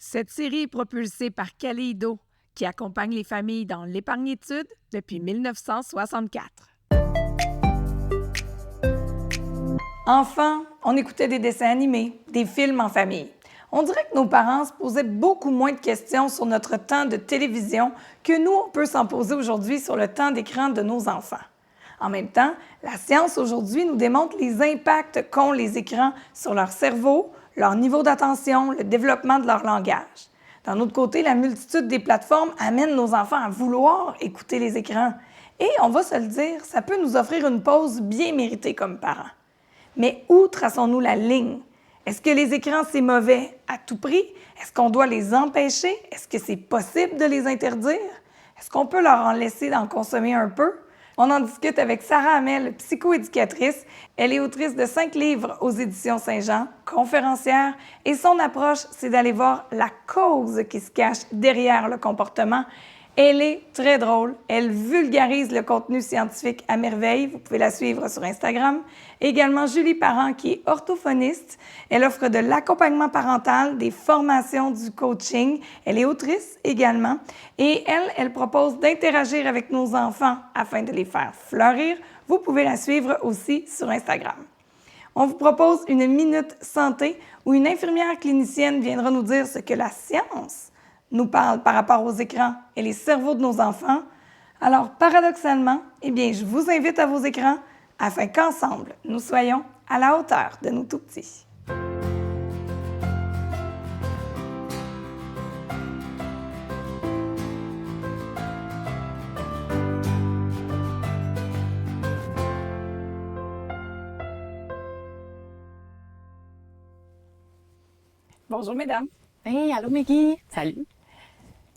Cette série est propulsée par Kaleido, qui accompagne les familles dans l'épargne-études depuis 1964. Enfant, on écoutait des dessins animés, des films en famille. On dirait que nos parents se posaient beaucoup moins de questions sur notre temps de télévision que nous, on peut s'en poser aujourd'hui sur le temps d'écran de nos enfants. En même temps, la science aujourd'hui nous démontre les impacts qu'ont les écrans sur leur cerveau, leur niveau d'attention, le développement de leur langage. D'un autre côté, la multitude des plateformes amène nos enfants à vouloir écouter les écrans. Et on va se le dire, ça peut nous offrir une pause bien méritée comme parents. Mais où traçons-nous la ligne? Est-ce que les écrans, c'est mauvais à tout prix? Est-ce qu'on doit les empêcher? Est-ce que c'est possible de les interdire? Est-ce qu'on peut leur en laisser d'en consommer un peu? On en discute avec Sarah Hamel, psychoéducatrice. Elle est autrice de 5 livres aux éditions Saint-Jean, conférencière, et son approche, c'est d'aller voir la cause qui se cache derrière le comportement. Elle est très drôle. Elle vulgarise le contenu scientifique à merveille. Vous pouvez la suivre sur Instagram. Également, Julie Parent, qui est orthophoniste. Elle offre de l'accompagnement parental, des formations du coaching. Elle est autrice également. Et elle propose d'interagir avec nos enfants afin de les faire fleurir. Vous pouvez la suivre aussi sur Instagram. On vous propose une minute santé où une infirmière clinicienne viendra nous dire ce que la science nous parle par rapport aux écrans et les cerveaux de nos enfants. Alors, paradoxalement, je vous invite à vos écrans afin qu'ensemble, nous soyons à la hauteur de nos tout-petits. Bonjour, mesdames. Hey, allô, Maggie. Salut.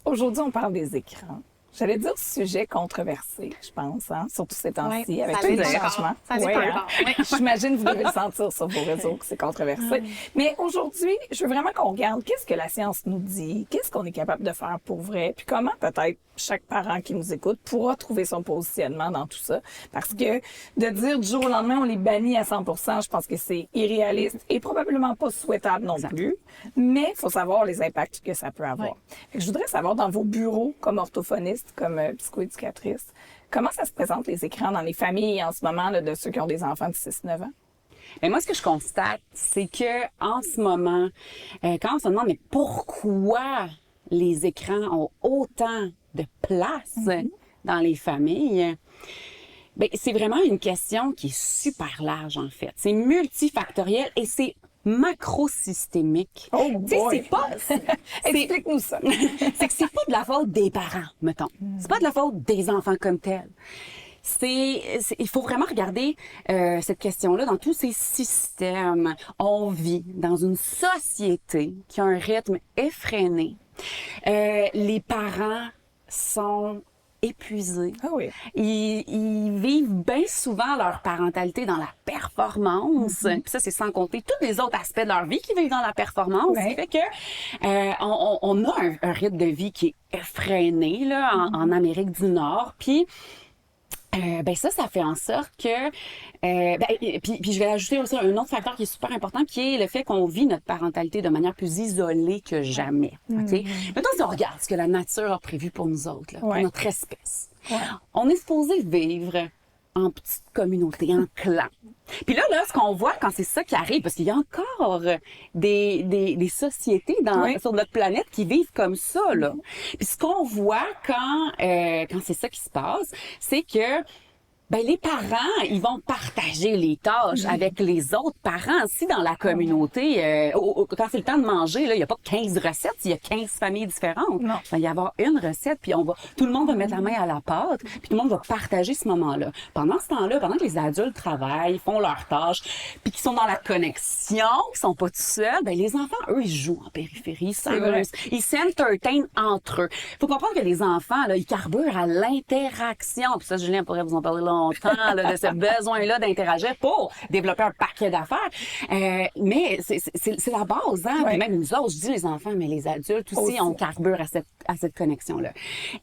Aujourd'hui, on parle des écrans. J'allais dire sujet controversé, je pense, hein? Surtout ces temps-ci, avec tous les changements. Ça dépend. J'imagine que vous devez le sentir sur vos réseaux que c'est controversé. Mais aujourd'hui, je veux vraiment qu'on regarde qu'est-ce que la science nous dit, qu'est-ce qu'on est capable de faire pour vrai, puis comment peut-être chaque parent qui nous écoute pourra trouver son positionnement dans tout ça. Parce que de dire du jour au lendemain, on les bannit à 100%, je pense que c'est irréaliste et probablement pas souhaitable non plus. Mais il faut savoir les impacts que ça peut avoir. Fait que je voudrais savoir, dans vos bureaux, comme orthophoniste, comme psychoéducatrice, comment ça se présente les écrans dans les familles en ce moment là, de ceux qui ont des enfants de 6-9 ans? Mais moi, ce que je constate, c'est que en ce moment, quand on se demande mais pourquoi les écrans ont autant de place dans les familles, ben c'est vraiment une question qui est super large en fait. C'est multifactoriel et c'est macrosystémique. Oh boy! C'est pas... Explique-nous ça. C'est que c'est pas de la faute des parents, mettons. C'est pas de la faute des enfants comme tels. Il faut vraiment regarder cette question-là dans tous ces systèmes. On vit dans une société qui a un rythme effréné. Les parents sont épuisés. Ah oui. Ils vivent bien souvent leur parentalité dans la performance. Puis ça, c'est sans compter tous les autres aspects de leur vie qui vivent dans la performance. Ce qui fait que on a un rythme de vie qui est effréné là, en Amérique du Nord. Puis ça fait en sorte que puis je vais ajouter aussi un autre facteur qui est super important, qui est le fait qu'on vit notre parentalité de manière plus isolée que jamais. OK? Maintenant, si on regarde ce que la nature a prévu pour nous autres, là, pour notre espèce, on est supposé vivre en petite communauté, en clan. Puis là, ce qu'on voit quand c'est ça qui arrive, parce qu'il y a encore des sociétés sur notre planète qui vivent comme ça, là. Puis ce qu'on voit quand c'est ça qui se passe, c'est que les parents, ils vont partager les tâches avec les autres parents. Si dans la communauté, quand c'est le temps de manger, là, il n'y a pas 15 recettes, il y a 15 familles différentes. Non. Il va y avoir une recette, puis tout le monde va mettre la main à la pâte, puis tout le monde va partager ce moment-là. Pendant ce temps-là, pendant que les adultes travaillent, font leurs tâches, puis qu'ils sont dans la connexion, qu'ils sont pas tout seuls, les enfants, eux, ils jouent en périphérie, ils s'amusent, ils s'entertainent entre eux. Faut comprendre que les enfants, là, ils carburent à l'interaction. Puis ça, Julien pourrait vous en parler longtemps, là, de ce besoin-là d'interagir pour développer un paquet d'affaires. Mais c'est la base, hein. Puis même nous autres, je dis les enfants, mais les adultes aussi, on carbure à cette connexion-là.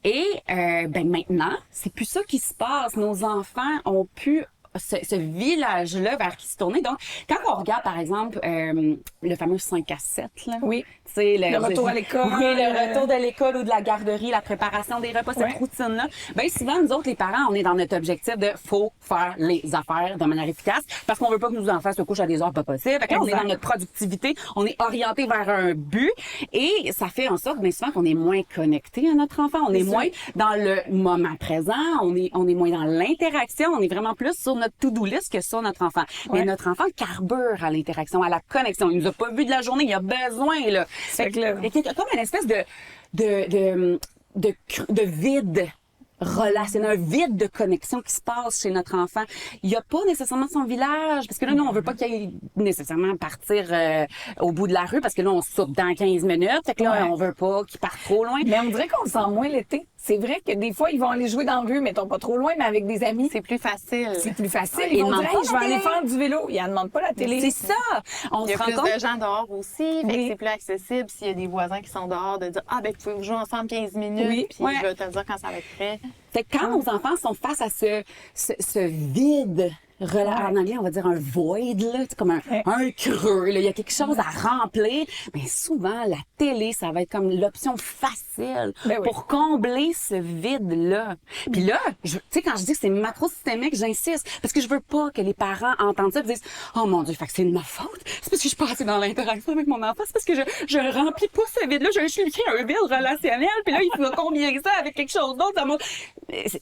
Et maintenant, c'est plus ça qui se passe. Nos enfants ont pu ce village-là vers qui se tourner. Donc, quand on regarde, par exemple, le fameux 5 à 7, là, tu sais, le retour à l'école. Oui, le retour de l'école ou de la garderie, la préparation des repas, cette routine-là. Ben souvent, nous autres, les parents, on est dans notre objectif de faut faire les affaires de manière efficace parce qu'on veut pas que nos enfants se couchent à des heures pas possibles. Fait que là, on est dans notre productivité, on est orienté vers un but et ça fait en sorte, bien souvent, qu'on est moins connecté à notre enfant, on est moins dans le moment présent, on est moins dans l'interaction, on est vraiment plus sur notre to-do list que sur notre enfant. Mais notre enfant carbure à l'interaction, à la connexion. Il nous a pas vu de la journée, il a besoin, là. Fait que, il y a comme une espèce de vide relationnel, un vide de connexion qui se passe chez notre enfant. Il n'y a pas nécessairement son village, parce que là, nous, on veut pas qu'il aille nécessairement partir au bout de la rue, parce que là, on soupe dans 15 minutes. Fait que là, on veut pas qu'il parte trop loin. Mais on dirait qu'on le sent moins l'été. C'est vrai que des fois, ils vont aller jouer dans la rue, mettons pas trop loin, mais avec des amis. C'est plus facile. C'est plus facile. Ouais, Ils vont dire, demandent hey, je vais aller faire du vélo. Ils ne demandent pas la télé. C'est ça! On Il y a se rend plus compte. de gens dehors aussi, fait que c'est plus accessible s'il y a des voisins qui sont dehors de dire ben vous pouvez jouer ensemble 15 minutes puis je vais te dire quand ça va être prêt. Fait que quand nos enfants sont face à ce vide, en anglais, on va dire un void, là, c'est comme un creux, là. Il y a quelque chose à remplir. Mais souvent, la télé, ça va être comme l'option facile pour combler ce vide-là. Puis là, tu sais, quand je dis que c'est macro-systémique, j'insiste. Parce que je veux pas que les parents entendent ça et disent « Oh mon Dieu, fait que c'est de ma faute. C'est parce que je suis pas assez dans l'interaction avec mon enfant. C'est parce que je remplis pas ce vide-là. Je suis créé un vide relationnel. Puis là, il faut combiner ça avec quelque chose d'autre.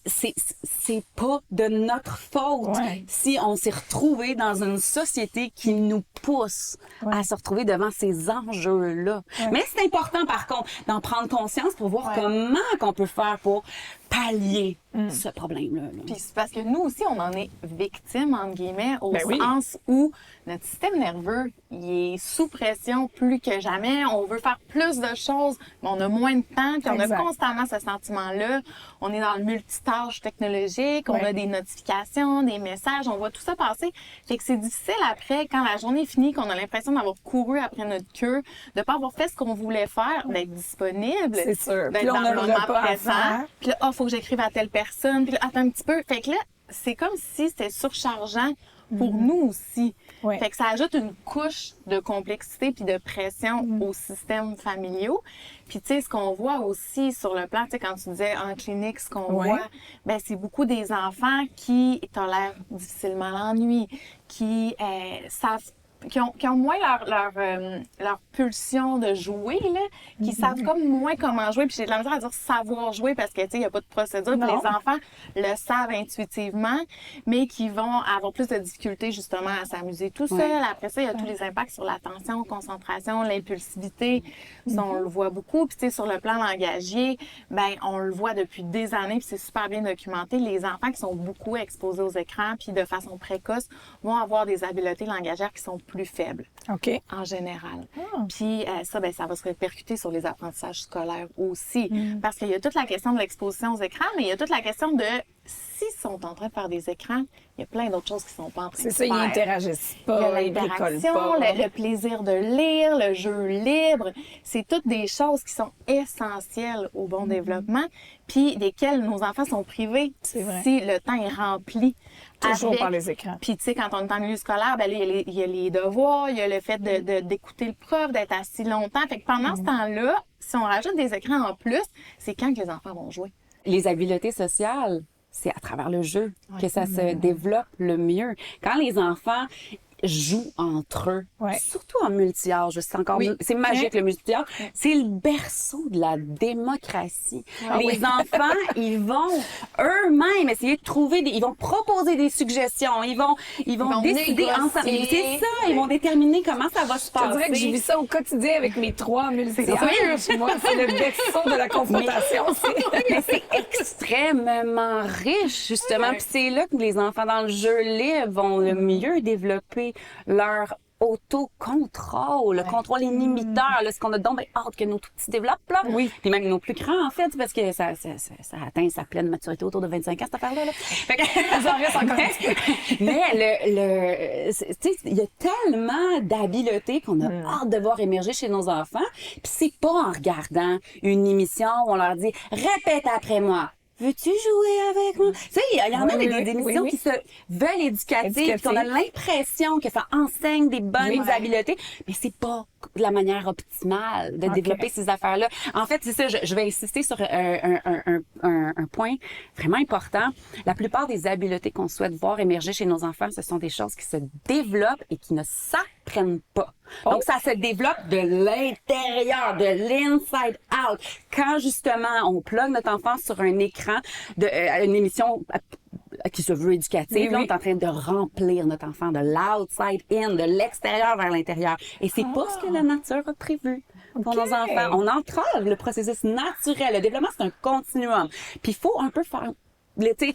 C'est pas de notre faute si on s'est retrouvé dans une société qui nous pousse à se retrouver devant ces enjeux-là. Mais c'est important, par contre, d'en prendre conscience pour voir comment qu'on peut faire pour pallier ce problème-là. Puis c'est parce que nous aussi, on en est victime, entre guillemets, au sens où notre système nerveux, il est sous pression plus que jamais. On veut faire plus de choses, mais on a moins de temps, puis on a constamment ce sentiment-là. On est dans le multitâche technologique, on a des notifications, des messages, on voit tout ça passer. Fait que c'est difficile après, quand la journée est finie, qu'on a l'impression d'avoir couru après notre queue, de pas avoir fait ce qu'on voulait faire, d'être disponible. C'est sûr. D'être Puis dans on a le le moment repas à présent. faire. Puis là, faut que j'écrive à telle personne. Puis là, attends un petit peu. Fait que là, c'est comme si c'était surchargeant pour nous aussi. Fait que ça ajoute une couche de complexité puis de pression aux systèmes familiaux. Puis tu sais, ce qu'on voit aussi sur le plan, tu sais, quand tu disais en clinique, ce qu'on voit, ben c'est beaucoup des enfants qui tolèrent difficilement l'ennui, qui savent qui ont moins leur pulsion de jouer, là, qui savent comme moins comment jouer. Puis j'ai de la misère à dire savoir jouer parce que, tu sais, il n'y a pas de procédure. Puis les enfants le savent intuitivement, mais qui vont avoir plus de difficultés, justement, à s'amuser tout seul. Après ça, il y a tous les impacts sur l'attention, concentration, l'impulsivité. Ça, on le voit beaucoup. Puis, tu sais, sur le plan langagier, ben on le voit depuis des années, puis c'est super bien documenté. Les enfants qui sont beaucoup exposés aux écrans, puis de façon précoce, vont avoir des habiletés langagières qui sont plus faibles, en général. Puis ça, ben, ça va se répercuter sur les apprentissages scolaires aussi. Parce qu'il y a toute la question de l'exposition aux écrans, mais il y a toute la question de s'ils sont en train de faire des écrans, il y a plein d'autres choses qui sont pas en train de faire. C'est ça, ils n'interagissent pas, il y a l'interaction, le plaisir de lire, le jeu libre. C'est toutes des choses qui sont essentielles au bon développement, puis desquelles nos enfants sont privés si le temps est rempli. Toujours par les écrans. Puis, tu sais, quand on est en milieu scolaire, ben, il y a les devoirs, il y a le fait d'écouter le prof, d'être assis longtemps. Fait que pendant ce temps-là, si on rajoute des écrans en plus, c'est quand que les enfants vont jouer. Les habiletés sociales, c'est à travers le jeu que ça se développe le mieux. Quand les enfants jouent entre eux, surtout en multi-âge, c'est magique le multi-âge, c'est le berceau de la démocratie. Les enfants, ils vont eux-mêmes essayer de trouver ils vont proposer des suggestions, ils vont décider ensemble. C'est ça, ils vont déterminer comment ça va se passer. Je dirais que je vis ça au quotidien avec mes 3 multi-âges. Moi, c'est le berceau de la confrontation. Mais c'est extrêmement riche, justement. Puis c'est là que les enfants dans le jeu libre vont le mieux développer leur autocontrôle, le contrôle inhibiteur, là, ce qu'on a donc hâte que nos tout petits développent, là. Puis même nos plus grands, en fait, parce que ça atteint sa pleine maturité autour de 25 ans, cette affaire-là. Là. Fait que, ça reste encore un petit peu. Mais tu sais, il y a tellement d'habiletés qu'on a hâte de voir émerger chez nos enfants. Puis c'est pas en regardant une émission où on leur dit « Répète après moi ». veux-tu jouer avec moi? Tu sais, il y en a des émissions qui se veulent éducatives, puis on a l'impression que ça enseigne des bonnes habiletés, mais c'est pas la manière optimale de développer ces affaires-là. En fait, c'est ça, je vais insister sur un point vraiment important. La plupart des habiletés qu'on souhaite voir émerger chez nos enfants, ce sont des choses qui se développent et qui ne s'apprennent pas. Donc, ça se développe de l'intérieur, de l'inside out. Quand, justement, on plug notre enfant sur un écran, une émission qui se veut éducative, là, on est en train de remplir notre enfant de l'outside in, de l'extérieur vers l'intérieur. Et c'est pas ce que la nature a prévu pour nos enfants. On entrave le processus naturel. Le développement, c'est un continuum. Puis, il faut un peu faire... laisser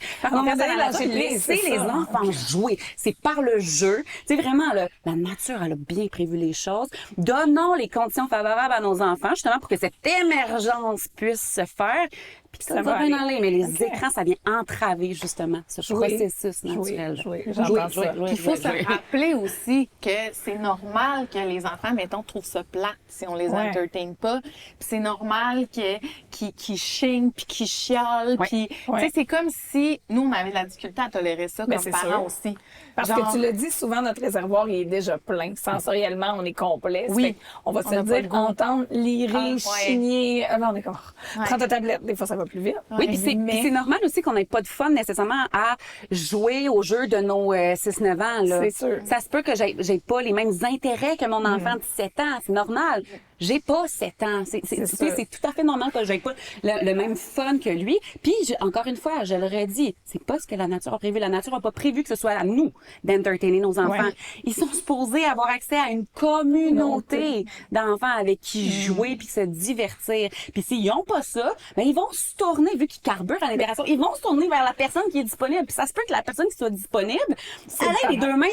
les enfants jouer. C'est par le jeu. C'est vraiment, la nature, elle a bien prévu les choses. Donnons les conditions favorables à nos enfants, justement, pour que cette émergence puisse se faire. Puis ça va bien aller. Mais les écrans, ça vient entraver, justement, ce processus naturel. Il faut se rappeler aussi que c'est normal que les enfants, mettons, trouvent ça plate si on les entertain pas. Puis c'est normal qu'ils chignent, puis qu'ils chiolent. Puis, tu sais, c'est comme si nous, on avait de la difficulté à tolérer ça comme parents aussi. Parce que tu le dis souvent, notre réservoir, il est déjà plein. Sensoriellement, on est complet. On va se dire, entendre, lirer, chigner. Là, on est comme, prends ta tablette. Des fois, ça va plus vite. Oui, puis c'est normal aussi qu'on n'ait pas de fun nécessairement à jouer au jeu de nos 6-9 ans. Là. C'est sûr. Ça se peut que j'ai pas les mêmes intérêts que mon enfant de 17 ans. C'est normal. J'ai pas 7 ans. C'est tout à fait normal que j'ai pas le même fun que lui. Puis, encore une fois, je l'aurais dit, c'est pas ce que la nature a prévu. La nature a pas prévu que ce soit à nous d'entertainer nos enfants. Ils sont supposés avoir accès à une communauté d'enfants avec qui jouer puis se divertir. Puis s'ils ont pas ça, ben ils vont se tourner, vu qu'ils carburent à l'interaction, ils vont se tourner vers la personne qui est disponible. Puis ça se peut que la personne qui soit disponible, elle ait les deux mains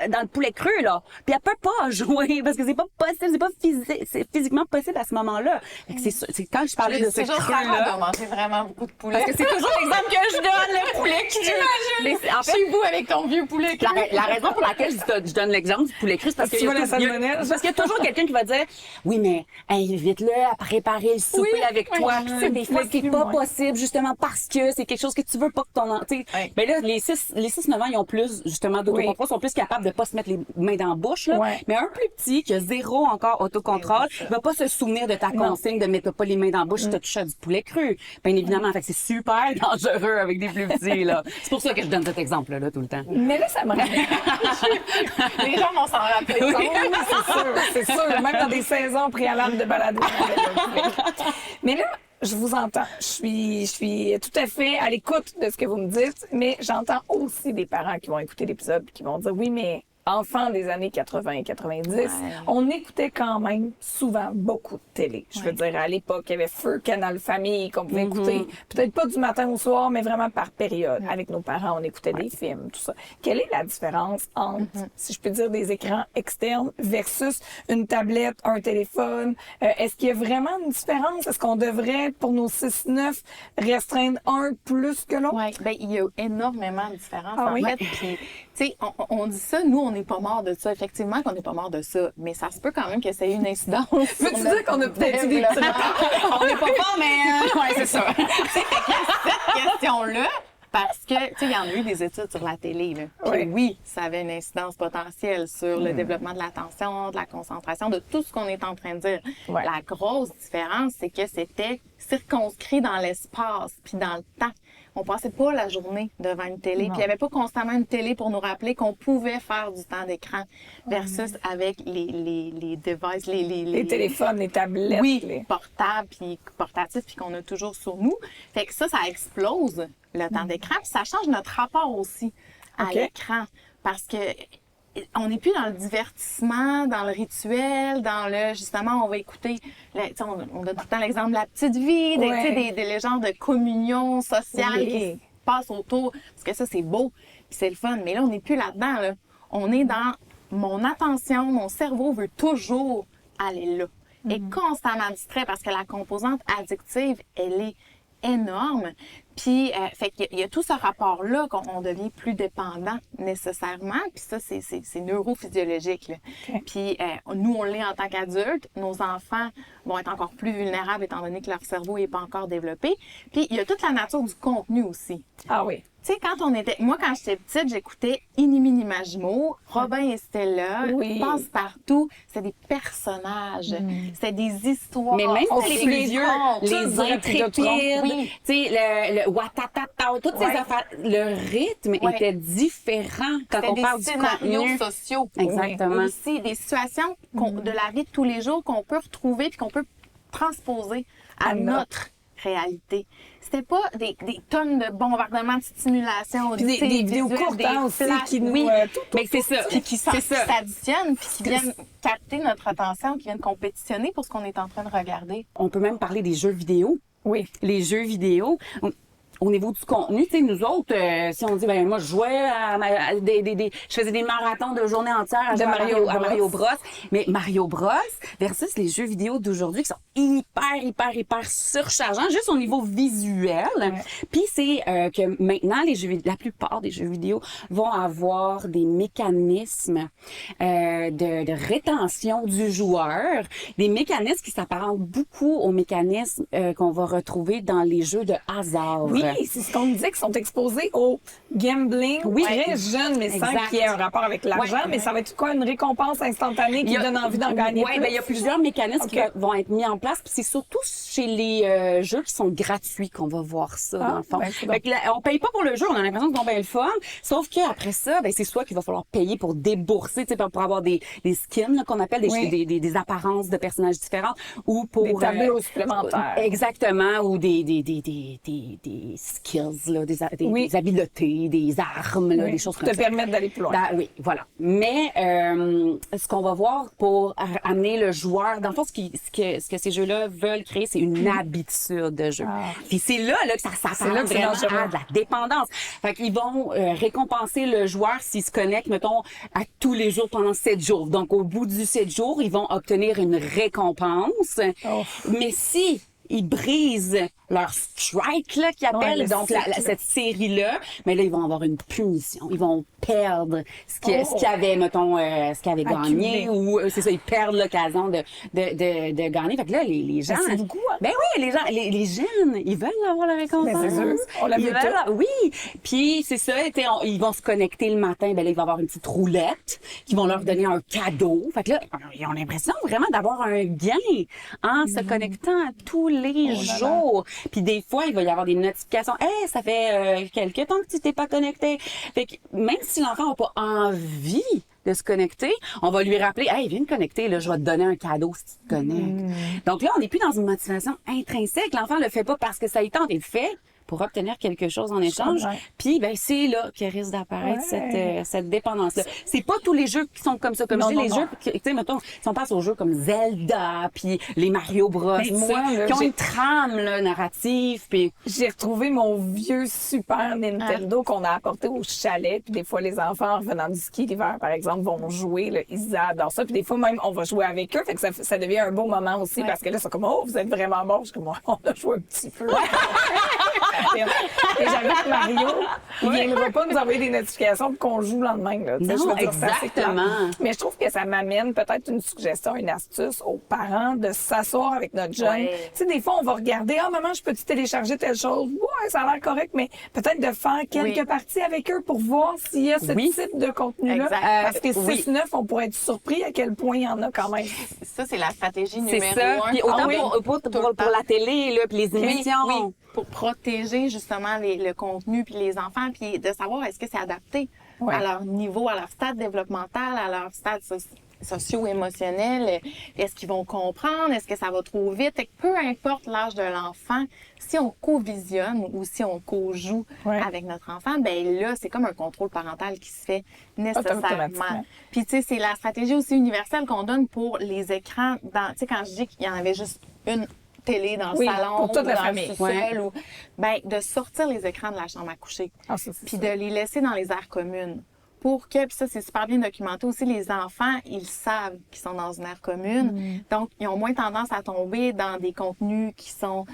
dans le poulet cru, là. Puis elle peut pas jouer parce que c'est pas possible, c'est physiquement possible à ce moment-là. C'est quand je parlais de ce cru-là. On manger vraiment beaucoup de poulet. Parce que c'est toujours l'exemple que je donne, le poulet cru. En fait, chez vous avec ton vieux poulet cru. La raison pour laquelle je donne l'exemple du poulet cru, c'est parce qu'il y a toujours quelqu'un qui va dire, oui, mais invite-le à préparer le souper avec toi. Tu sais, des fois, c'est pas possible, justement, parce que c'est quelque chose que tu veux pas que ton enfant, ben là, les 6-9 ans, ils ont plus, justement, d'autocontrôle, sont plus capables de pas se mettre les mains dans la bouche, là. Mais un plus petit, qui a zéro encore autocontrôle, va pas se souvenir de ta consigne de mettre pas les mains dans la bouche si t'as touché à du poulet cru. Bien évidemment, fait que c'est super dangereux avec des plus petits, là. C'est pour ça que je donne cet exemple-là, tout le temps. Mais là, ça me rappelle. Les gens vont s'en rappeler. C'est sûr. Même dans des saisons préalables de balado. Mais là, je vous entends. Je suis tout à fait à l'écoute de ce que vous me dites, mais j'entends aussi des parents qui vont écouter l'épisode et qui vont dire, oui, mais enfants des années 80 et 90, on écoutait quand même souvent beaucoup de télé. Je veux dire, à l'époque, il y avait Feu, Canal Famille qu'on pouvait écouter. Peut-être pas du matin au soir, mais vraiment par période. Avec nos parents, on écoutait des films, tout ça. Quelle est la différence entre, si je peux dire, des écrans externes versus une tablette, un téléphone? Est-ce qu'il y a vraiment une différence? Est-ce qu'on devrait, pour nos 6-9, restreindre un plus que l'autre? Oui, bien, il y a énormément de différences, en fait. Puis, tu sais, on dit ça, nous, on n'est pas mort de ça. Effectivement qu'on n'est pas mort de ça, mais ça se peut quand même que ça ait une incidence. Peux-tu dire qu'on a peut-être eu des petits on n'est pas mort, mais ouais, c'est ça. Cette question-là, parce que, tu sais, il y en a eu des études sur la télé, là. Puis oui, ça avait une incidence potentielle sur le développement de l'attention, de la concentration, de tout ce qu'on est en train de dire. La grosse différence, c'est que c'était circonscrit dans l'espace puis dans le temps. On passait pas la journée devant une télé. Puis il n'y avait pas constamment une télé pour nous rappeler qu'on pouvait faire du temps d'écran versus avec les devices, les téléphones, les tablettes. Oui, portables puis portatifs puis qu'on a toujours sur nous. Fait que ça explose le temps d'écran puis ça change notre rapport aussi à l'écran parce que on n'est plus dans le divertissement, dans le rituel, dans le, justement, on va écouter, on donne tout le temps l'exemple de la petite vie, des légendes de communion sociale qui se passent autour, parce que ça, c'est beau, puis c'est le fun. Mais là, on n'est plus là-dedans, là. On est dans mon attention, mon cerveau veut toujours aller là. Et constamment distrait, parce que la composante addictive, elle est énorme. Puis, fait qu'il y a tout ce rapport-là qu'on devient plus dépendant nécessairement. Puis ça, c'est neurophysiologique. Là. Okay. Puis nous, on l'est en tant qu'adultes. Nos enfants vont être encore plus vulnérables étant donné que leur cerveau n'est pas encore développé. Puis il y a toute la nature du contenu aussi. Ah oui. Tu sais, moi, quand j'étais petite, j'écoutais Iniminimagimo, Robin et Stella, Passe-Partout. C'était des personnages, c'était des histoires. Mais même les plus vieux, les intrépides, tu sais, le Watatata, toutes ces affaires, le rythme était différent quand on parle du contenu. Des scénarios sociaux. Exactement. Aussi, des situations de la vie de tous les jours qu'on peut retrouver puis qu'on peut transposer à notre réalité. C'était pas des tonnes de bombardements de stimulation, des vidéos courtes aussi qui nous... mais c'est ça. Qui s'additionnent, puis qui viennent capter notre attention, qui viennent compétitionner pour ce qu'on est en train de regarder. On peut même parler des jeux vidéo. Oui. Les jeux vidéo... Au niveau du contenu, tu sais, nous autres, si on dit, ben moi, je jouais je faisais des marathons de journée entière à Mario Bros. Mais Mario Bros versus les jeux vidéo d'aujourd'hui qui sont hyper surchargeants, juste au niveau visuel. Puis c'est que maintenant, la plupart des jeux vidéo vont avoir des mécanismes de rétention du joueur, des mécanismes qui s'apparentent beaucoup aux mécanismes qu'on va retrouver dans les jeux de hasard. Oui, c'est ce qu'on disait, qu'ils sont exposés au gambling très jeune, mais sans qu'il y ait un rapport avec l'argent. Mais ça va être quoi, une récompense instantanée qui donne envie d'en gagner plus? Oui, il y a plusieurs mécanismes qui vont être mis en place. Puis c'est surtout chez les jeux qui sont gratuits qu'on va voir ça, dans le fond. Fait que on paye pas pour le jeu, on a l'impression qu'on paye le fun. Sauf qu'après ça, c'est soit qu'il va falloir payer pour débourser, tu sais, pour avoir des skins, là, qu'on appelle des apparences de personnages différentes, ou pour... Des tableaux supplémentaires. Exactement, ou des skills, là, des habiletés, des armes, là, des choses comme ça. Te permettre d'aller plus loin. Oui, voilà. Mais ce qu'on va voir pour amener le joueur, dans le fond, ce que ces jeux-là veulent créer, c'est une habitude de jeu. Puis c'est là que ça s'apparente vraiment à de la dépendance. Fait qu'ils vont récompenser le joueur s'il se connecte, mettons, à tous les jours pendant 7 jours. Donc, au bout du 7 jours, ils vont obtenir une récompense. Mais si ils brisent leur strike, là, qu'ils appellent, donc cette série-là, mais là, ils vont avoir une punition. Ils vont perdre ce qu'ils avaient, mettons, ce qu'ils avaient gagné, ou c'est ça, ils perdent l'occasion de gagner. Fait que là, les gens... c'est beaucoup, hein? Ben oui, les jeunes, ils veulent avoir la récompense. Ben, c'est sûr. On l'a vu tout. Oui. Puis, c'est ça, ils vont se connecter le matin, ben là, il va y avoir une petite roulette qui vont leur donner un cadeau. Fait que là, ils ont l'impression vraiment d'avoir un gain en se connectant à tous les jours. Puis des fois, il va y avoir des notifications. « Hey, ça fait quelque temps que tu t'es pas connecté. » Fait que même si l'enfant n'a pas envie de se connecter, on va lui rappeler « Hey, viens te connecter, là, je vais te donner un cadeau si tu te connectes. Donc là, on n'est plus dans une motivation intrinsèque. L'enfant le fait pas parce que ça y tente, il le fait pour obtenir quelque chose en échange. Puis, c'est là qu'il risque d'apparaître cette dépendance-là. C'est pas tous les jeux qui sont comme ça. Comme je dis, les jeux, tu sais, mettons, si on passe aux jeux comme Zelda, puis les Mario Bros, qui ont une trame, là, narrative, puis... J'ai retrouvé mon vieux Super Nintendo qu'on a apporté au chalet, puis des fois, les enfants, en revenant du ski l'hiver, par exemple, vont jouer, là, ils adorent ça, puis des fois, même, on va jouer avec eux, fait que ça devient un beau moment aussi, parce que là, c'est comme, oh, vous êtes vraiment bon, je suis comme, on a joué un petit peu. Et j'avoue que Mario, il viendra pas nous envoyer des notifications pour qu'on joue le lendemain. Là. Non, exactement. Mais je trouve que ça m'amène peut-être une suggestion, une astuce aux parents de s'asseoir avec notre jeune. Tu sais, des fois, on va regarder, maman, je peux-tu télécharger telle chose? Ouais, ça a l'air correct, mais peut-être de faire quelques parties avec eux pour voir s'il y a ce type de contenu-là. Parce que 6-9, on pourrait être surpris à quel point il y en a quand même. Ça, c'est la stratégie numéro 1. C'est ça. Puis autant pour la télé, là, puis les émissions. Oui. Pour protéger justement le contenu puis les enfants, puis de savoir est-ce que c'est adapté à leur niveau, à leur stade développemental, à leur stade socio-émotionnel. Est-ce qu'ils vont comprendre? Est-ce que ça va trop vite? Et peu importe l'âge de l'enfant, si on co-visionne ou si on co-joue avec notre enfant, ben là, c'est comme un contrôle parental qui se fait nécessairement. Puis tu sais, c'est la stratégie aussi universelle qu'on donne pour les écrans. Tu sais, quand je dis qu'il y en avait juste une télé dans le salon pour toute ou la dans famille. le sous-sol, de sortir les écrans de la chambre à coucher, puis de les laisser dans les aires communes pour que, puis ça, c'est super bien documenté aussi, les enfants, ils savent qu'ils sont dans une aire commune. Donc, ils ont moins tendance à tomber dans des contenus qui sont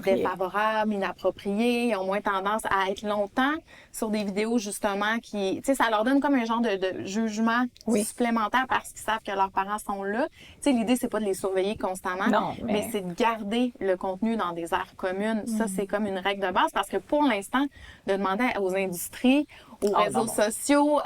défavorables, inappropriés. Ils ont moins tendance à être longtemps sur des vidéos, justement, qui, tu sais, ça leur donne comme un genre de jugement supplémentaire parce qu'ils savent que leurs parents sont là. Tu sais, l'idée, c'est pas de les surveiller constamment, mais c'est de garder le contenu dans des aires communes. Ça, c'est comme une règle de base parce que pour l'instant, de demander aux industries, aux réseaux sociaux,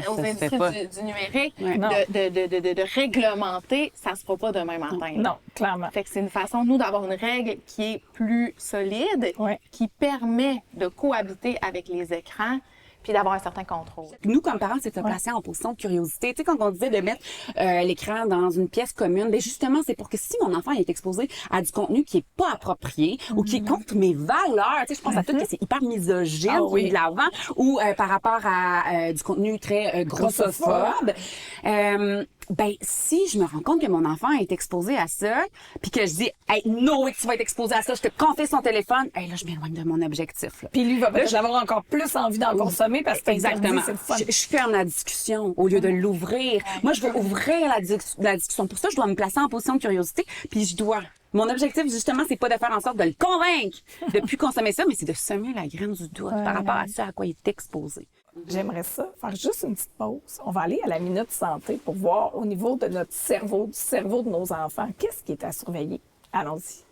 aux industries du numérique, de réglementer, ça se fera pas demain matin. Non, clairement. Fait que c'est une façon, nous, d'avoir une règle qui est plus solide, qui permet de cohabiter avec les écrans, puis d'avoir un certain contrôle. Nous, comme parents, c'est de se placer en position de curiosité. Tu sais, quand on disait de mettre l'écran dans une pièce commune, bien justement, c'est pour que si mon enfant est exposé à du contenu qui est pas approprié ou qui est contre mes valeurs, tu sais, je pense à tout que c'est hyper misogyne de l'avant ou par rapport à du contenu très grossophobe. Ben, si je me rends compte que mon enfant est exposé à ça, puis que je dis, hey, Noé, tu vas être exposé à ça, je te confie son téléphone, hey, là, je m'éloigne de mon objectif. Là. Puis lui va peut-être avoir encore plus envie d'en consommer parce que exactement. C'est le fun. Je ferme la discussion au lieu de l'ouvrir. Moi, je veux ouvrir la discussion. Pour ça, je dois me placer en position de curiosité, puis je dois. Mon objectif, justement, c'est pas de faire en sorte de le convaincre de plus consommer ça, mais c'est de semer la graine du doute par rapport à ça à quoi il est exposé. J'aimerais ça, faire juste une petite pause. On va aller à la Minute Santé pour voir au niveau de notre cerveau, du cerveau de nos enfants, qu'est-ce qui est à surveiller. Allons-y.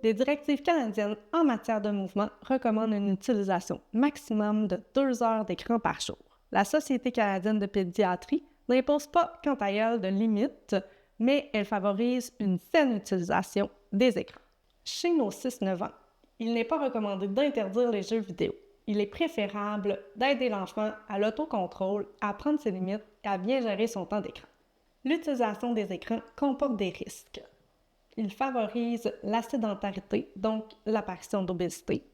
Les directives canadiennes en matière de mouvement recommandent une utilisation maximum de 2 heures d'écran par jour. La Société canadienne de pédiatrie n'impose pas, quant à elle, de limites, mais elle favorise une saine utilisation des écrans. Chez nos 6-9 ans, il n'est pas recommandé d'interdire les jeux vidéo. Il est préférable d'aider l'enfant à l'autocontrôle, à prendre ses limites et à bien gérer son temps d'écran. L'utilisation des écrans comporte des risques. Il favorise la sédentarité, donc l'apparition d'obésité.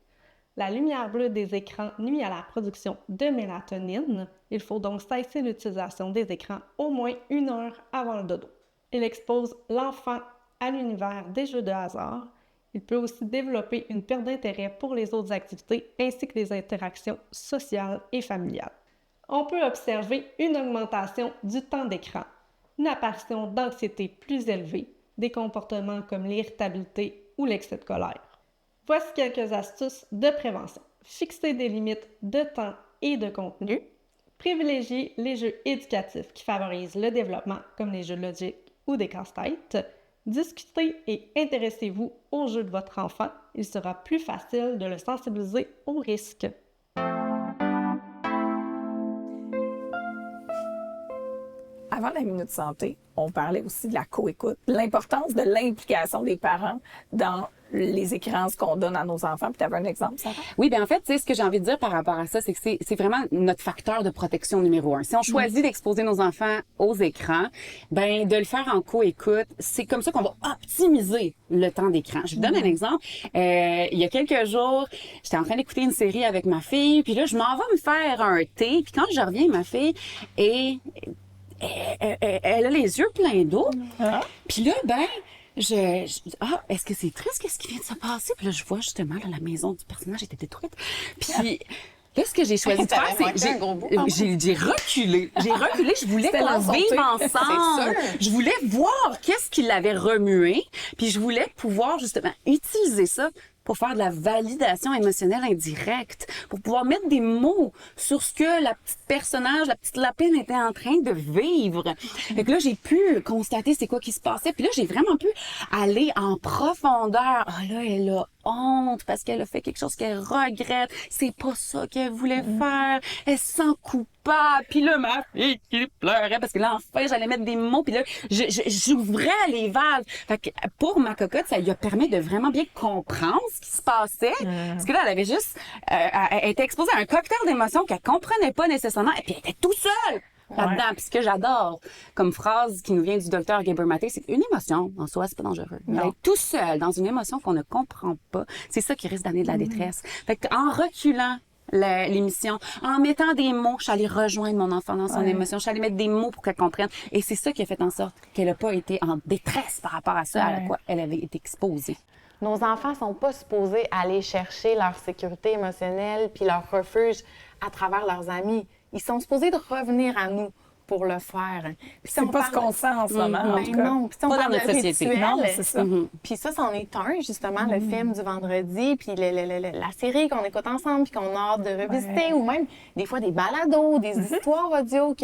La lumière bleue des écrans nuit à la production de mélatonine. Il faut donc cesser l'utilisation des écrans au moins 1 heure avant le dodo. Il expose l'enfant à l'univers des jeux de hasard. Il peut aussi développer une perte d'intérêt pour les autres activités ainsi que les interactions sociales et familiales. On peut observer une augmentation du temps d'écran, une apparition d'anxiété plus élevée, des comportements comme l'irritabilité ou l'excès de colère. Voici quelques astuces de prévention. Fixer des limites de temps et de contenu. Privilégier les jeux éducatifs qui favorisent le développement, comme les jeux logiques ou des casse-têtes. Discutez et intéressez-vous aux jeux de votre enfant. Il sera plus facile de le sensibiliser aux risques. Avant la Minute Santé, on parlait aussi de la coécoute, l'importance de l'implication des parents dans les écrans, ce qu'on donne à nos enfants. Puis tu avais un exemple, Sarah? Oui, bien en fait, tu sais, ce que j'ai envie de dire par rapport à ça, c'est que c'est vraiment notre facteur de protection numéro 1. Si on choisit d'exposer nos enfants aux écrans, ben de le faire en co-écoute, c'est comme ça qu'on va optimiser le temps d'écran. Je vous donne un exemple. Il y a quelques jours, j'étais en train d'écouter une série avec ma fille, puis là, je m'en vais me faire un thé, puis quand je reviens, ma fille elle a les yeux pleins d'eau. Puis là, ben, est-ce que c'est triste? Qu'est-ce qui vient de se passer? Puis là, je vois justement, là, la maison du personnage était détruite. Puis là, ce que j'ai choisi de faire, c'est j'ai reculé. Je voulais qu'on vive ensemble. Je voulais voir qu'est-ce qui l'avait remué. Puis je voulais pouvoir justement utiliser ça pour faire de la validation émotionnelle indirecte, pour pouvoir mettre des mots sur ce que la petite lapine était en train de vivre. Fait que là, j'ai pu constater c'est quoi qui se passait. Puis là, j'ai vraiment pu aller en profondeur. Ah là, elle a honte parce qu'elle a fait quelque chose qu'elle regrette. C'est pas ça qu'elle voulait faire. Elle se sent coupable. Puis là, ma fille qui pleurait parce que là, enfin, j'allais mettre des mots. Puis là, j'ouvrais les valves. Fait que pour ma cocotte, ça lui a permis de vraiment bien comprendre ce qui se passait. Parce que là, elle avait juste... elle était exposée à un cocktail d'émotions qu'elle comprenait pas nécessairement. Et puis, elle était tout seule là-dedans. Puis ce que j'adore comme phrase qui nous vient du docteur Gabor Maté, c'est qu'une émotion, en soi, c'est pas dangereux. Mais être tout seul dans une émotion qu'on ne comprend pas, c'est ça qui risque d'amener de la détresse. Fait qu'en reculant l'émission, en mettant des mots, je suis allée rejoindre mon enfant dans son émotion, je suis allée mettre des mots pour qu'elle comprenne. Et c'est ça qui a fait en sorte qu'elle n'a pas été en détresse par rapport à ça à quoi elle avait été exposée. Nos enfants sont pas supposés aller chercher leur sécurité émotionnelle puis leur refuge à travers leurs amis. Ils sont supposés de revenir à nous pour le faire. Puis c'est pas ce qu'on sent en ce moment, en tout cas. Non, puis on Pas parle dans notre de société. rituels. Non, c'est ça. Puis ça, c'en est un, justement, le film du vendredi, puis la série qu'on écoute ensemble, puis qu'on a hâte de revisiter, ou même des fois des balados, des histoires audio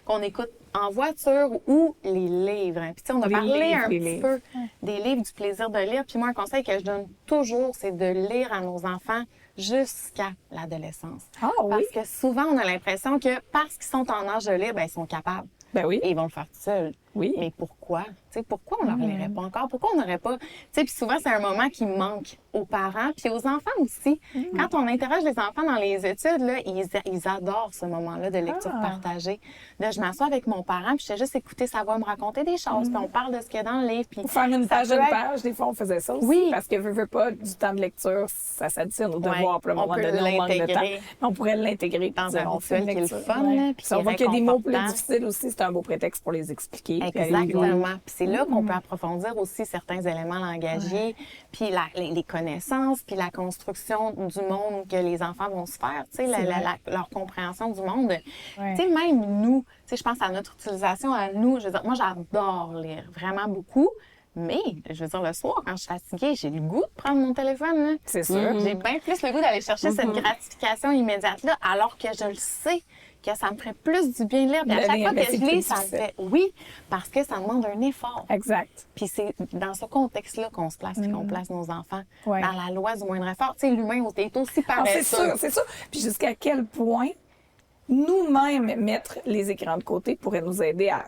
qu'on écoute en voiture ou les livres. Puis tu sais, on a parlé un petit peu des livres, du plaisir de lire. Puis moi, un conseil que je donne toujours, c'est de lire à nos enfants jusqu'à l'adolescence. Ah oui? Parce que souvent, on a l'impression que parce qu'ils sont en âge de lire, ben ils sont capables. Ben oui. Et ils vont le faire tout seuls. Oui. Mais pourquoi? Tu sais, pourquoi on leur lirait pas encore? Pourquoi on n'aurait pas... Tu sais, puis souvent, c'est un moment qui manque aux parents puis aux enfants aussi. Quand on interroge les enfants dans les études, là, ils adorent ce moment-là de lecture partagée. Là, je m'assois avec mon parent puis je fais juste écouter sa voix me raconter des choses puis on parle de ce qu'il y a dans le livre. Puis Pour faire une page, des fois, on faisait ça aussi. Oui. Parce que, veux pas, du temps de lecture, ça s'additionne au devoir. Puis à un moment donné, on manque de temps. Mais on pourrait l'intégrer. Dans puis un on fait une rituel qui est le lecture. fun, là, puis Si on qui voit est qu'il y a des mots plus réconfortant. difficiles aussi, c'est un beau prétexte pour les expliquer. puis aller plus loin. Exactement. Puis c'est là qu'on peut approfondir aussi certains éléments langagiers, puis les connaissances, puis la construction du monde que les enfants vont se faire, tu sais, leur compréhension du monde. Tu sais, même nous, tu sais, je pense à notre utilisation à nous. Je veux dire, moi, j'adore lire vraiment beaucoup. Mais, je veux dire, le soir, quand je suis fatiguée, j'ai le goût de prendre mon téléphone. Là. C'est sûr. J'ai bien plus le goût d'aller chercher cette gratification immédiate-là, alors que je le sais que ça me ferait plus du bien de lire. Puis à chaque fois que je lis, ça me fait oui, parce que ça demande un effort. Exact. Puis c'est dans ce contexte-là qu'on se place et qu'on place nos enfants. Ouais. Dans la loi du moindre effort. Tu sais, l'humain est aussi Ah, c'est paresseux. sûr, c'est sûr. Puis jusqu'à quel point nous-mêmes mettre les écrans de côté pourrait nous aider à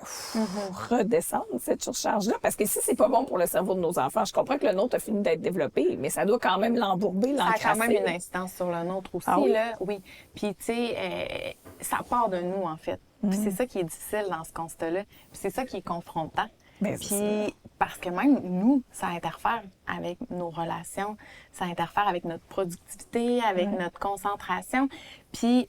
redescendre cette surcharge-là. Parce que si c'est pas bon pour le cerveau de nos enfants, je comprends que le nôtre a fini d'être développé, mais ça doit quand même l'embourber, Ça a l'encrasser. quand même une incidence sur le nôtre aussi, Ah oui? là. Oui. Puis, tu sais, ça part de nous, en fait. Puis c'est ça qui est difficile dans ce constat-là. Puis c'est ça qui est confrontant. Ben, c'est Puis, parce que même nous, ça interfère avec nos relations, ça interfère avec notre productivité, avec notre concentration. Puis,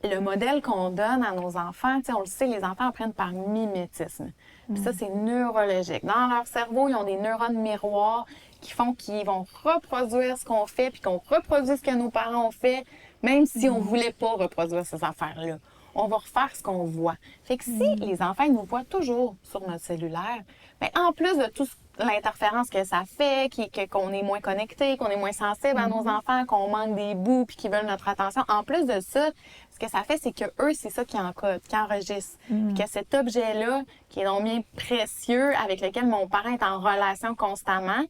le modèle qu'on donne à nos enfants, tu sais, on le sait, les enfants apprennent par mimétisme. Puis ça, c'est neurologique. Dans leur cerveau, ils ont des neurones miroirs qui font qu'ils vont reproduire ce qu'on fait, puis qu'on reproduit ce que nos parents ont fait, même si on voulait pas reproduire ces affaires-là. On va refaire ce qu'on voit. Fait que si les enfants ils nous voient toujours sur notre cellulaire, bien, en plus de tout l'interférence que ça fait, qu'on est moins connecté, qu'on est moins sensible à nos enfants, qu'on manque des bouts puis qu'ils veulent notre attention, en plus de ça, ce que ça fait, c'est que eux, c'est ça qui encode, qui enregistre. Puis que cet objet-là, qui est donc bien précieux, avec lequel mon parent est en relation constamment,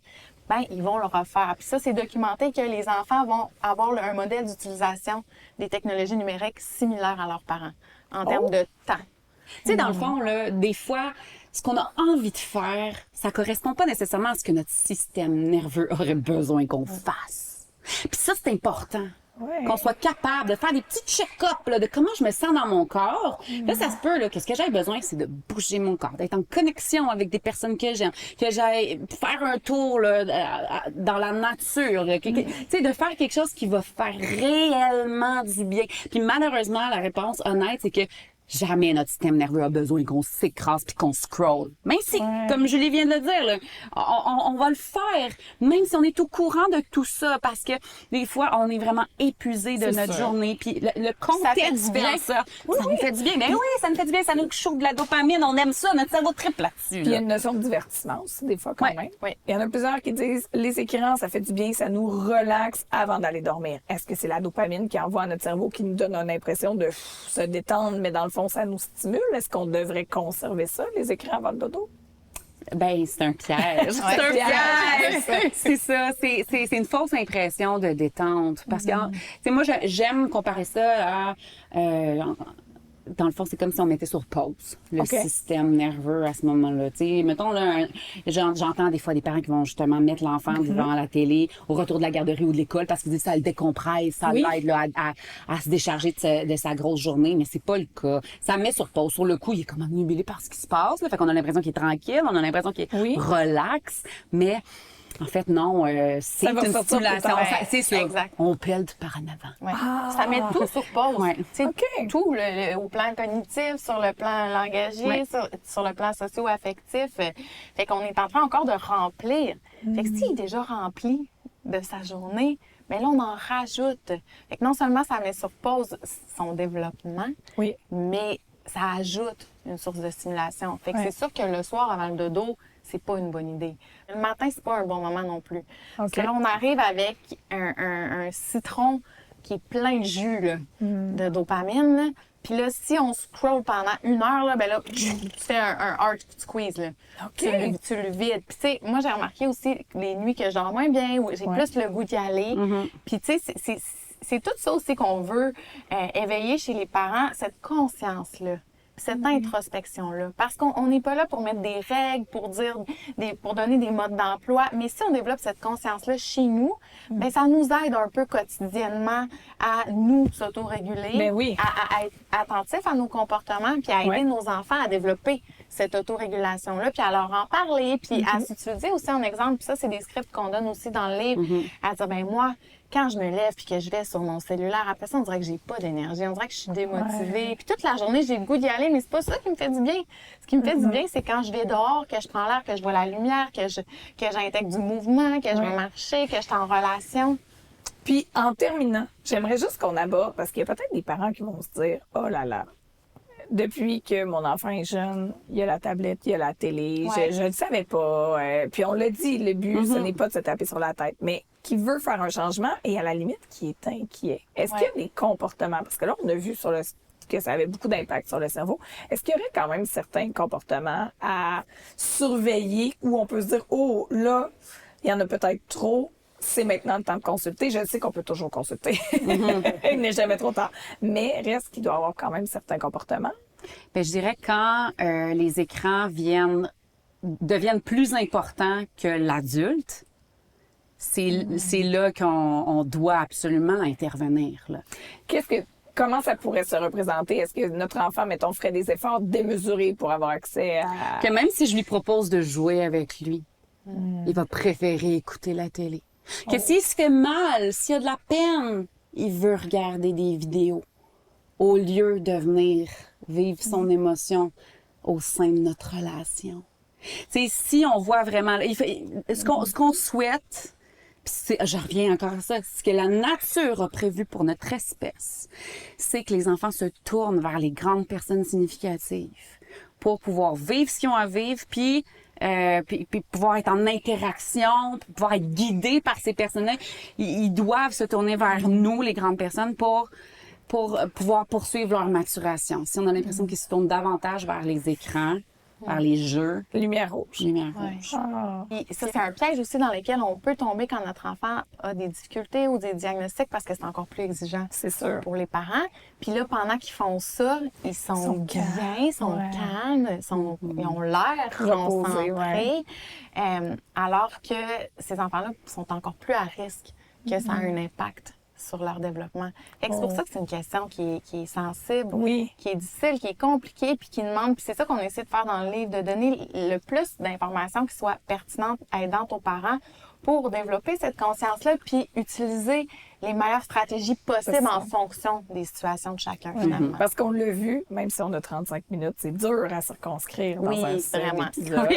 ben ils vont le refaire. Puis ça, c'est documenté que les enfants vont avoir un modèle d'utilisation des technologies numériques similaire à leurs parents en termes de temps. Tu sais, dans le fond, là, des fois, ce qu'on a envie de faire, ça correspond pas nécessairement à ce que notre système nerveux aurait besoin qu'on fasse. Puis ça, c'est important. Ouais. Qu'on soit capable de faire des petits check-ups là, de comment je me sens dans mon corps. Là, ça se peut là, que ce que j'ai besoin, c'est de bouger mon corps, d'être en connexion avec des personnes que j'aime, que j'aille faire un tour là, dans la nature, là, tu sais, de faire quelque chose qui va faire réellement du bien. Puis malheureusement, la réponse honnête, c'est que jamais notre système nerveux a besoin qu'on s'écrase puis qu'on scrolle. Même si, comme Julie vient de le dire, là, on va le faire, même si on est au courant de tout ça, parce que des fois, on est vraiment épuisé de notre journée. Puis le contexte fait ça. Ça nous fait du bien. Mais oui, ça nous fait du bien. Ça nous chauffe de la dopamine. On aime ça. Notre cerveau triple là-dessus. Puis il y a une notion de divertissement aussi, des fois, quand même. Ouais. Il y en a plusieurs qui disent les écrans, ça fait du bien, ça nous relaxe avant d'aller dormir. Est-ce que c'est la dopamine qui envoie à notre cerveau qui nous donne une impression de se détendre, mais dans le fond, ça nous stimule? Est-ce qu'on devrait conserver ça, les écrans avant le dodo? Ben, c'est un piège. C'est un piège. C'est ça. C'est une fausse impression de détente. Parce que, tu sais, moi, j'aime comparer ça à, dans le fond, c'est comme si on mettait sur pause le système nerveux à ce moment-là. Tu sais, mettons, là, j'entends des fois des parents qui vont justement mettre l'enfant devant la télé au retour de la garderie ou de l'école parce qu'ils disent que ça le décompresse, ça l'aide là, à se décharger de sa grosse journée, mais c'est pas le cas. Ça met sur pause. Sur le coup, il est comme obnubilé par ce qui se passe. Là, fait qu'on a l'impression qu'il est tranquille, on a l'impression qu'il est relax, mais En fait, non, c'est Ça va une sortir plus stimulation. tard. C'est ça. Exact. On pèle par en avant. Ouais. Ça met tout sur pause. Ouais. Tu sais, tout, au plan cognitif, sur le plan langagier, sur le plan socio-affectif. Fait qu'on est en train encore de remplir. Fait que s'il est déjà rempli de sa journée, mais là, on en rajoute. Fait que non seulement ça met sur pause son développement, mais ça ajoute une source de stimulation. Fait que c'est sûr que le soir, avant le dodo, c'est pas une bonne idée. Le matin, c'est pas un bon moment non plus. Parce que là, on arrive avec un citron qui est plein de jus là, de dopamine. Là. Puis là, si on scroll pendant 1 heure, là, ben là, tu fais un hard squeeze. Là. Tu le vides. Puis tu sais, moi, j'ai remarqué aussi les nuits que je dors moins bien, où j'ai plus le goût d'y aller. Puis tu sais, c'est tout ça aussi qu'on veut éveiller chez les parents, cette conscience-là. Cette introspection-là. Parce qu'on n'est pas là pour mettre des règles, pour donner des modes d'emploi, mais si on développe cette conscience-là chez nous, ben ça nous aide un peu quotidiennement à nous s'autoréguler, à être attentifs à nos comportements, puis à aider nos enfants à développer cette autorégulation-là, puis à leur en parler, puis à s'utiliser aussi en exemple. Puis ça, c'est des scripts qu'on donne aussi dans le livre, à dire, ben moi, quand je me lève puis que je vais sur mon cellulaire, après ça, on dirait que j'ai pas d'énergie, on dirait que je suis démotivée. Puis toute la journée, j'ai le goût d'y aller, mais c'est pas ça qui me fait du bien. Ce qui me fait du bien, c'est quand je vais dehors, que je prends l'air, que je vois la lumière, que j'intègre du mouvement, que je vais marcher, que je suis en relation. Puis, en terminant, j'aimerais juste qu'on aborde, parce qu'il y a peut-être des parents qui vont se dire, oh là là, depuis que mon enfant est jeune, il y a la tablette, il y a la télé, je ne le savais pas. Puis on l'a dit, le but, ce n'est pas de se taper sur la tête, mais qui veut faire un changement et à la limite qui est inquiet. Est-ce qu'il y a des comportements, parce que là, on a vu que ça avait beaucoup d'impact sur le cerveau, est-ce qu'il y aurait quand même certains comportements à surveiller où on peut se dire, oh là, il y en a peut-être trop, c'est maintenant le temps de consulter. Je sais qu'on peut toujours consulter. Il n'est jamais trop tard. Mais reste qu'il doit y avoir quand même certains comportements. Bien, je dirais quand les écrans deviennent plus importants que l'adulte, c'est là qu'on doit absolument intervenir. Là. Comment ça pourrait se représenter? Est-ce que notre enfant, mettons, ferait des efforts démesurés pour avoir accès à... Que même si je lui propose de jouer avec lui, il va préférer écouter la télé. Que s'il se fait mal, s'il a de la peine, il veut regarder des vidéos au lieu de venir vivre son émotion au sein de notre relation. T'sais, si on voit vraiment... Ce qu'on souhaite, je reviens encore à ça, ce que la nature a prévu pour notre espèce, c'est que les enfants se tournent vers les grandes personnes significatives pour pouvoir vivre ce qu'ils ont à vivre, puis pouvoir être en interaction, puis pouvoir être guidés par ces personnes-là. Ils doivent se tourner vers nous, les grandes personnes, pour pouvoir poursuivre leur maturation. Si on a l'impression qu'ils se tournent davantage vers les écrans, vers les jeux. Lumière rouge. Lumière rouge. Et ça, c'est un piège aussi dans lequel on peut tomber quand notre enfant a des difficultés ou des diagnostics parce que c'est encore plus exigeant. C'est sûr. Pour les parents. Puis là, pendant qu'ils font ça, ils sont bien, ils sont calmes, ils ont l'air concentrés. Alors que ces enfants-là sont encore plus à risque que ça a un impact sur leur développement. C'est pour ça que c'est une question qui est sensible, qui est difficile, qui est compliquée, puis qui demande, puis c'est ça qu'on essaie de faire dans le livre, de donner le plus d'informations qui soient pertinentes, aidantes aux parents pour développer cette conscience-là, puis utiliser les meilleures stratégies possibles en fonction des situations de chacun, finalement. Parce qu'on l'a vu, même si on a 35 minutes, c'est dur à circonscrire dans un seul épisode.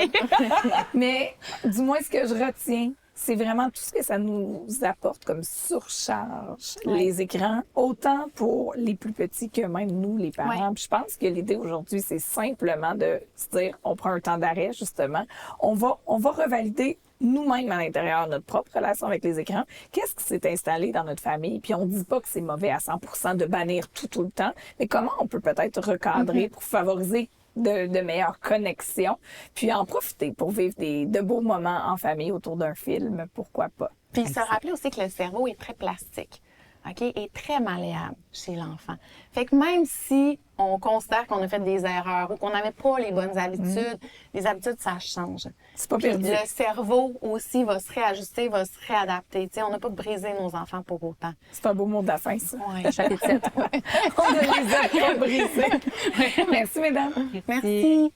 Mais du moins, ce que je retiens, c'est vraiment tout ce que ça nous apporte comme surcharge, les écrans, autant pour les plus petits que même nous, les parents. Puis je pense que l'idée aujourd'hui, c'est simplement de se dire, on prend un temps d'arrêt, justement. On va revalider nous-mêmes à l'intérieur de notre propre relation avec les écrans. Qu'est-ce qui s'est installé dans notre famille? Puis on ne dit pas que c'est mauvais à 100% de bannir tout le temps, mais comment on peut peut-être recadrer pour favoriser de meilleures connexions, puis en profiter pour vivre de beaux moments en famille autour d'un film, pourquoi pas. Puis se rappeler aussi que le cerveau est très plastique, OK, est très malléable chez l'enfant. Fait que même si on considère qu'on a fait des erreurs ou qu'on n'avait pas les bonnes habitudes, les habitudes, ça change. C'est pas perdu. Le cerveau aussi va se réajuster, va se réadapter. T'sais, on n'a pas brisé nos enfants pour autant. C'est un beau mot de la fin, ça. Oui, chapitre 7. On ne les a pas brisés. Merci, mesdames. Merci.